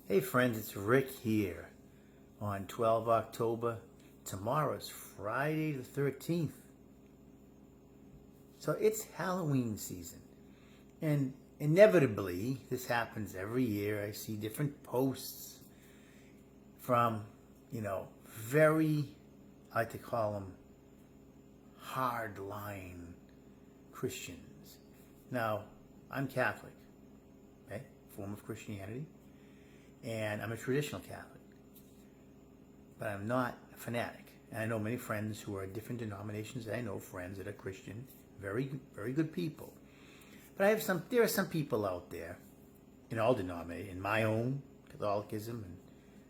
Hey friends, it's Rick here on 12 October. Tomorrow's Friday the 13th. So it's Halloween season. And inevitably, this happens every year. I see different posts from, very, I like to call them hardline Christians. Now, I'm Catholic, okay, form of Christianity. And I'm a traditional Catholic, but I'm not a fanatic. And I know many friends who are different denominations. I know friends that are Christian, very, very good people. But there are some people out there in all denominations, in my own Catholicism and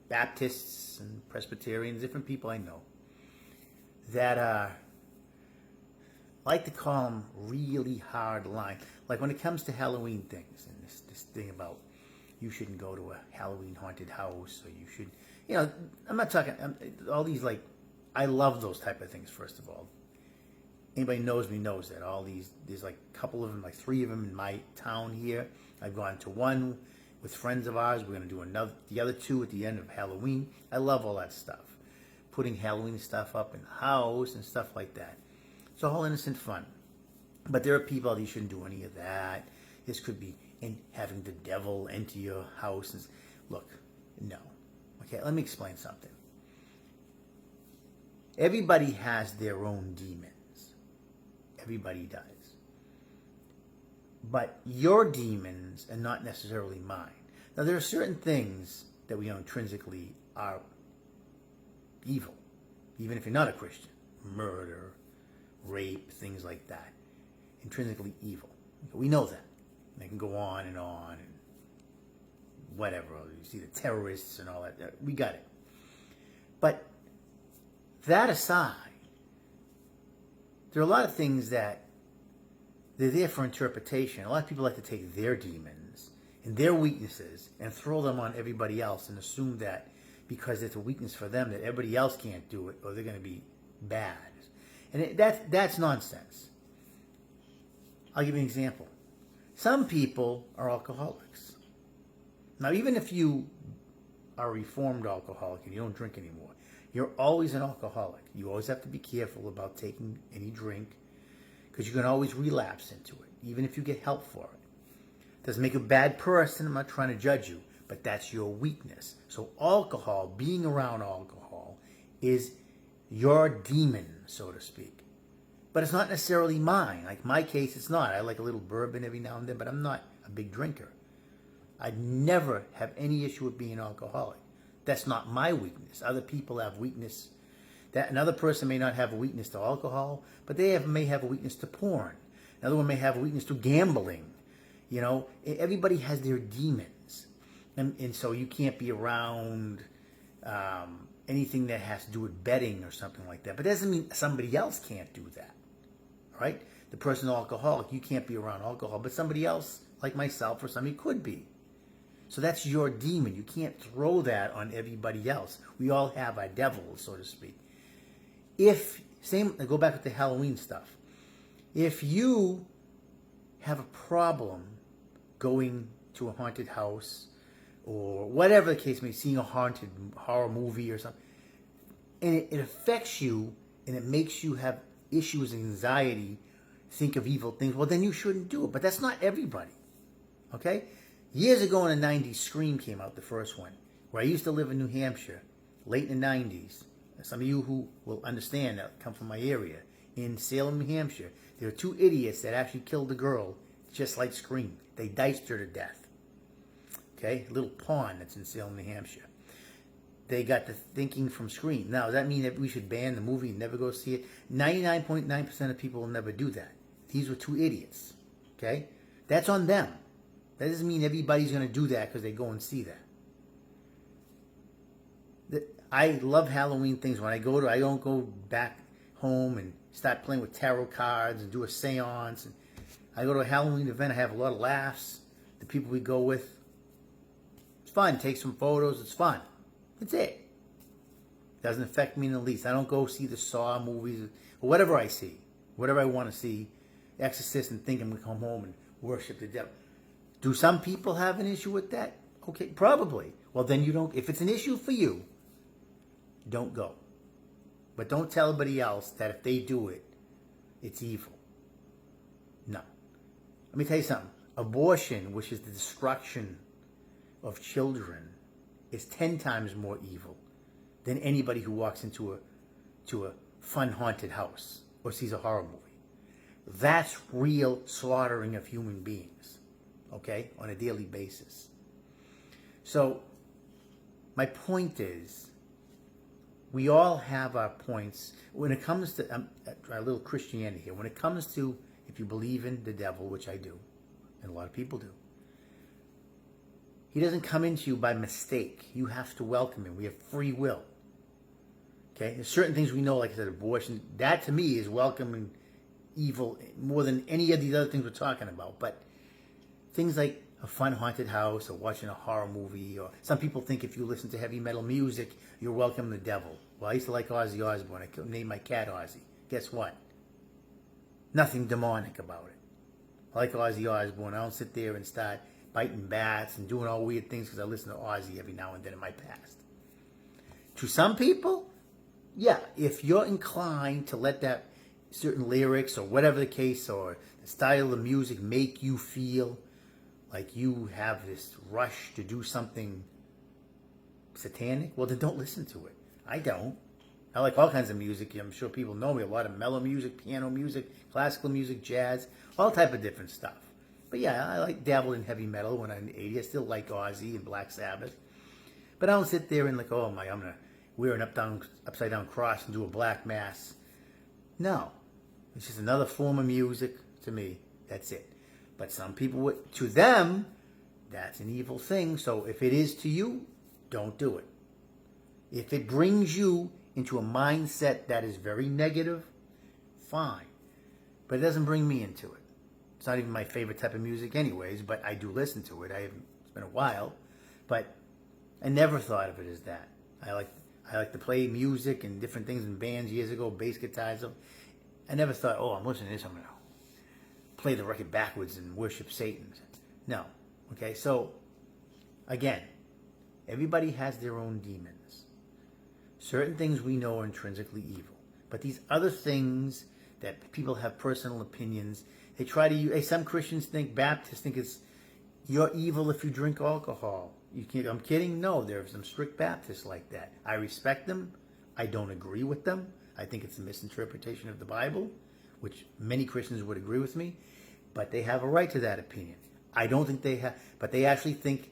Baptists and Presbyterians, different people I know, that are, I like to call them really hard line. Like when it comes to Halloween things and this thing about you shouldn't go to a Halloween haunted house, or you should, I'm not talking, all these, like, I love those type of things, first of all. Anybody knows me knows that. There's like a couple of them, like 3 of them in my town here. I've gone to one with friends of ours. We're going to do the other 2 at the end of Halloween. I love all that stuff. Putting Halloween stuff up in the house and stuff like that. It's all innocent fun. But there are people that you shouldn't do any of that. This could be having the devil enter your house. Look, no. Okay, let me explain something. Everybody has their own demons. Everybody does. But your demons are not necessarily mine. Now, there are certain things that we know intrinsically are evil, even if you're not a Christian. Murder, rape, things like that. Intrinsically evil. We know that. They can go on and whatever. You see the terrorists and all that. We got it. But that aside, there are a lot of things that they're there for interpretation. A lot of people like to take their demons and their weaknesses and throw them on everybody else and assume that because it's a weakness for them that everybody else can't do it or they're going to be bad. And that's nonsense. I'll give you an example. Some people are alcoholics. Now, even if you are a reformed alcoholic and you don't drink anymore, you're always an alcoholic. You always have to be careful about taking any drink because you can always relapse into it, even if you get help for it. Doesn't make you a bad person. I'm not trying to judge you, but that's your weakness. So alcohol, being around alcohol, is your demon, so to speak. But it's not necessarily mine. Like my case, it's not. I like a little bourbon every now and then, but I'm not a big drinker. I'd never have any issue with being alcoholic. That's not my weakness. Other people have weakness. That another person may not have a weakness to alcohol, but they may have a weakness to porn. Another one may have a weakness to gambling. Everybody has their demons. And so you can't be around anything that has to do with betting or something like that. But that doesn't mean somebody else can't do that. Right? The person alcoholic, you can't be around alcohol, but somebody else, like myself or somebody, could be. So that's your demon. You can't throw that on everybody else. We all have our devils, so to speak. Go back with the Halloween stuff. If you have a problem going to a haunted house or whatever the case may be, seeing a haunted horror movie or something, and it affects you and it makes you have issues, anxiety, think of evil things, well, then you shouldn't do it. But that's not everybody, okay? Years ago in the 90s, Scream came out, the first one, where I used to live in New Hampshire, late in the 90s. Some of you who will understand that come from my area. In Salem, New Hampshire, there were 2 idiots that actually killed a girl, just like Scream. They diced her to death. Okay? A little pond that's in Salem, New Hampshire. They got the thinking from Scream. Now, does that mean that we should ban the movie and never go see it? 99.9% of people will never do that. These were 2 idiots. Okay? That's on them. That doesn't mean everybody's going to do that because they go and see that. I love Halloween things. When I don't go back home and start playing with tarot cards and do a seance. And I go to a Halloween event. I have a lot of laughs. The people we go with. It's fun. Take some photos. It's fun. That's it. Doesn't affect me in the least. I don't go see the Saw movies or whatever I see. Whatever I want to see. Exorcist and think I'm going to come home and worship the devil. Do some people have an issue with that? Okay, probably. Well, then you don't. If it's an issue for you, don't go. But don't tell everybody else that if they do it, it's evil. No. Let me tell you something. Abortion, which is the destruction of children, is 10 times more evil than anybody who walks into a fun haunted house or sees a horror movie. That's real slaughtering of human beings, okay, on a daily basis. So my point is, we all have our points when it comes to a little Christianity here. When it comes to, if you believe in the devil, which I do, and a lot of people do, he doesn't come into you by mistake. You have to welcome him. We have free will. Okay? There's certain things we know, like I said, abortion. That to me is welcoming evil more than any of these other things we're talking about. But things like a fun haunted house or watching a horror movie, or some people think if you listen to heavy metal music, you're welcoming the devil. Well, I used to like Ozzy Osbourne. I named my cat Ozzy. Guess what? Nothing demonic about it. I like Ozzy Osbourne. I don't sit there and start biting bats and doing all weird things because I listen to Ozzy every now and then in my past. To some people, yeah, if you're inclined to let that certain lyrics or whatever the case or the style of the music make you feel like you have this rush to do something satanic, well, then don't listen to it. I don't. I like all kinds of music. I'm sure people know me. A lot of mellow music, piano music, classical music, jazz, all type of different stuff. But yeah, I like dabbled in heavy metal when I'm 80. I still like Ozzy and Black Sabbath. But I don't sit there and like, oh my, I'm going to wear an upside down cross and do a black mass. No. It's just another form of music to me. That's it. But some people, to them, that's an evil thing. So if it is to you, don't do it. If it brings you into a mindset that is very negative, fine. But it doesn't bring me into it. It's not even my favorite type of music anyways, but I do listen to it. It's been a while, but I never thought of it as that. I like to play music and different things in bands years ago, bass guitars. I never thought, oh, I'm listening to this, I'm going to play the record backwards and worship Satan. No. Okay, so, again, everybody has their own demons. Certain things we know are intrinsically evil. But these other things that people have personal opinions, they try to use. Some Christians think, Baptists think you're evil if you drink alcohol. I'm kidding? No, there are some strict Baptists like that. I respect them. I don't agree with them. I think it's a misinterpretation of the Bible, which many Christians would agree with me. But they have a right to that opinion. I don't think they have, but they actually think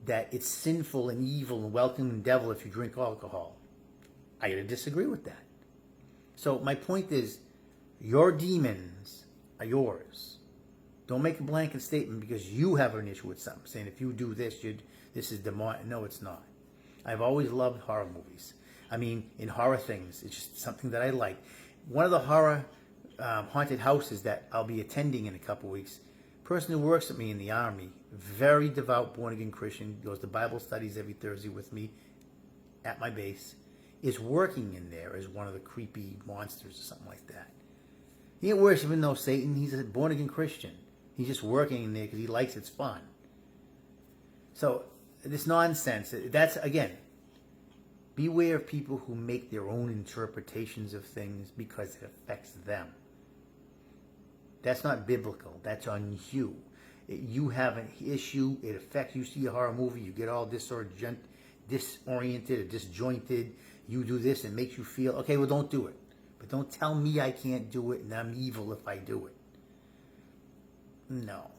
that it's sinful and evil and welcoming the devil if you drink alcohol. I gotta disagree with that. So my point is, your demons are yours. Don't make a blanket statement because you have an issue with something, saying if you do this, this is demonic. No, it's not. I've always loved horror movies. I mean, in horror things, it's just something that I like. One of the horror haunted houses that I'll be attending in a couple weeks, person who works with me in the Army, very devout, born-again Christian, goes to Bible studies every Thursday with me at my base, is working in there as one of the creepy monsters or something like that. He ain't worshiping no Satan. He's a born-again Christian. He's just working in there because he likes it's fun. So this nonsense, that's, again, beware of people who make their own interpretations of things because it affects them. That's not biblical. That's on you. You have an issue. It affects you. See a horror movie, you get all disoriented or disjointed. You do this, it makes you feel, okay, well, don't do it. But don't tell me I can't do it and I'm evil if I do it. No.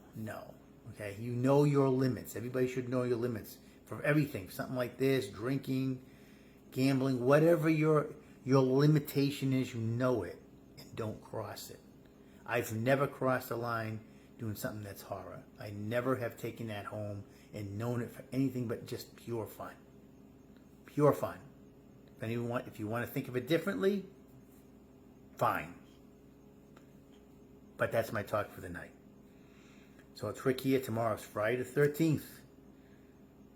Okay, you know your limits. Everybody should know your limits for everything. Something like this, drinking, gambling, whatever your limitation is, you know it and don't cross it. I've never crossed a line doing something that's horror. I never have taken that home and known it for anything but just pure fun. Pure fun. If you want to think of it differently, fine. But that's my talk for the night. So it's Rick here. Tomorrow's Friday the 13th.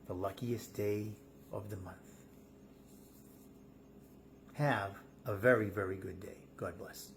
The luckiest day of the month. Have a very, very good day. God bless.